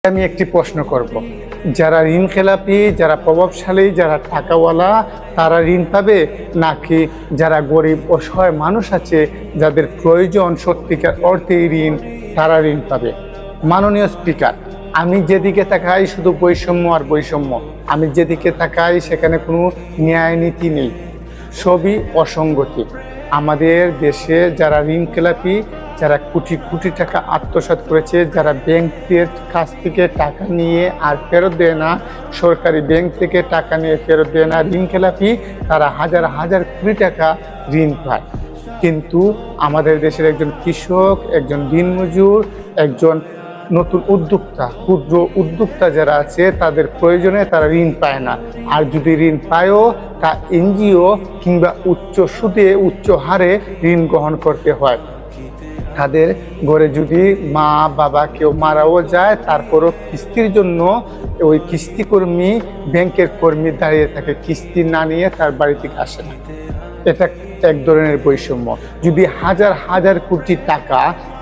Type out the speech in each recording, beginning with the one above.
আমি একটি প্রশ্ন করব, যারা ঋণ খেলাপি, যারা প্রভাবশালী, যারা টাকাওয়ালা তারা ঋণ পাবে, নাকি যারা গরিব অসহায় মানুষ আছে যাদের প্রয়োজন সত্যিকার অর্থে ঋণ, তারা ঋণ পাবে? মাননীয় স্পিকার, আমি যেদিকে তাকাই শুধু বৈষম্য আর বৈষম্য। আমি যেদিকে তাকাই সেখানে কোনো ন্যায় নীতি নেই, সবই অসঙ্গতি। আমাদের দেশে যারা ঋণ খেলাপি, যারা কোটি কোটি টাকা আত্মসাৎ করেছে, যারা ব্যাংকের কাছ থেকে টাকা নিয়ে আর ফেরত দেয় না, সরকারি ব্যাংক থেকে টাকা নিয়ে ফেরত দেয় না, ঋণ খেলাপি, তারা হাজার হাজার কোটি টাকা ঋণ পায়। কিন্তু আমাদের দেশের একজন কৃষক, একজন দিনমজুর, একজন নতুন উদ্যোক্তা, ক্ষুদ্র উদ্যোক্তা যারা আছে তাদের প্রয়োজনে তারা ঋণ পায় না। আর যদি ঋণ পায়ও তা এনজিও কিংবা উচ্চ সুদে উচ্চ হারে ঋণ গ্রহণ করতে হয়। তাদের ঘরে যদি মা বাবা কেউ মারাও যায়, তারপরও কিস্তির জন্য ওই কিস্তিকর্মী, ব্যাংকের কর্মী দাঁড়িয়ে থাকে, কিস্তি না নিয়ে তার বাড়ি থেকে আসে না। এটা এক ধরনের বৈষম্য। যদি হাজার হাজার কোটি টাকা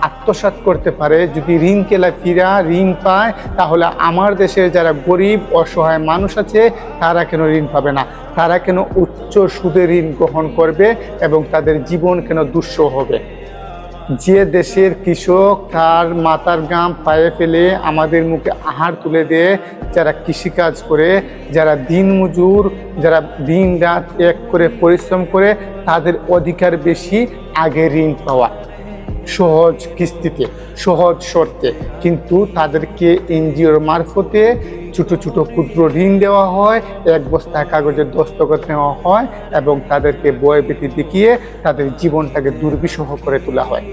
আত্মসাৎ করতে পারে, যদি ঋণ খেলাপিরা ঋণ পায়, তাহলে আমার দেশের যারা গরিব অসহায় মানুষ আছে তারা কেন ঋণ পাবে না? তারা কেন উচ্চ সুদে ঋণ গ্রহণ করবে এবং তাদের জীবন কেন দুঃসহ হবে? যে দেশের কৃষক তার মাথার ঘাম পায়ে ফেলে আমাদের মুখে আহার তুলে দেয়, যারা কৃষিকাজ করে, যারা দিনমজুর, যারা দিন রাত এক করে পরিশ্রম করে, তাদের অধিকার বেশি আগে ঋণ পাওয়া, সহজ কিস্তিতে, সহজ শর্তে। কিন্তু তাদেরকে এনজিওর মারফতে ছোটো ছোটো ক্ষুদ্র ঋণ দেওয়া হয়, এক বস্তা কাগজের দস্তখত নেওয়া হয় এবং তাদেরকে ভয়ভীতি দেখিয়ে তাদের জীবনটাকে দুর্বিষহ করে তোলা হয়।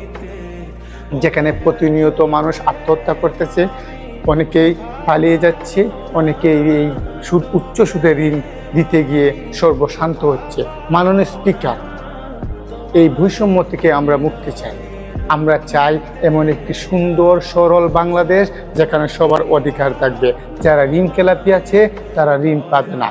যেখানে প্রতিনিয়ত মানুষ আত্মহত্যা করতেছে, অনেকেই পালিয়ে যাচ্ছে, অনেকেই এই উচ্চ সুদের ঋণ দিতে গিয়ে সর্বশান্ত হচ্ছে। মাননীয় স্পিকার, এই বৈষম্য থেকে আমরা মুক্তি চাই। আমরা চাই এমন একটি সুন্দর সরল বাংলাদেশ যেখানে সবার অধিকার থাকবে। যারা ঋণ খেলাপি আছে তারা ঋণ পাবে না।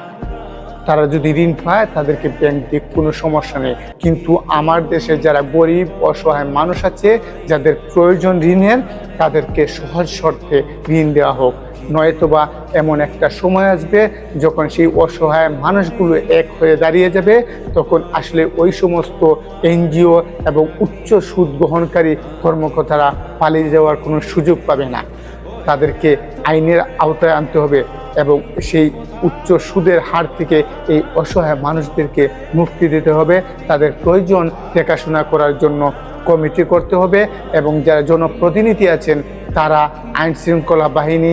তারা যদি ঋণ পায় তাদেরকে ব্যাংক দিয়ে কোনো সমস্যা নেই। কিন্তু আমার দেশে যারা গরিব অসহায় মানুষ আছে, যাদের প্রয়োজন ঋণের, তাদেরকে সহজ শর্তে ঋণ দেওয়া হোক। নয়তোবা এমন একটা সময় আসবে যখন সেই অসহায় মানুষগুলো এক হয়ে দাঁড়িয়ে যাবে, তখন আসলে ওই সমস্ত এনজিও এবং উচ্চ সুদ গ্রহণকারী কর্মকর্তারা পালিয়ে যাওয়ার কোনো সুযোগ পাবে না। তাদেরকে আইনের আওতায় আনতে হবে এবং সেই উচ্চ সুদের হার থেকে এই অসহায় মানুষদেরকে মুক্তি দিতে হবে। তাদের প্রয়োজন দেখাশোনা করার জন্য কমিটি করতে হবে এবং যারা জনপ্রতিনিধি আছেন তারা আইন শৃঙ্খলা বাহিনী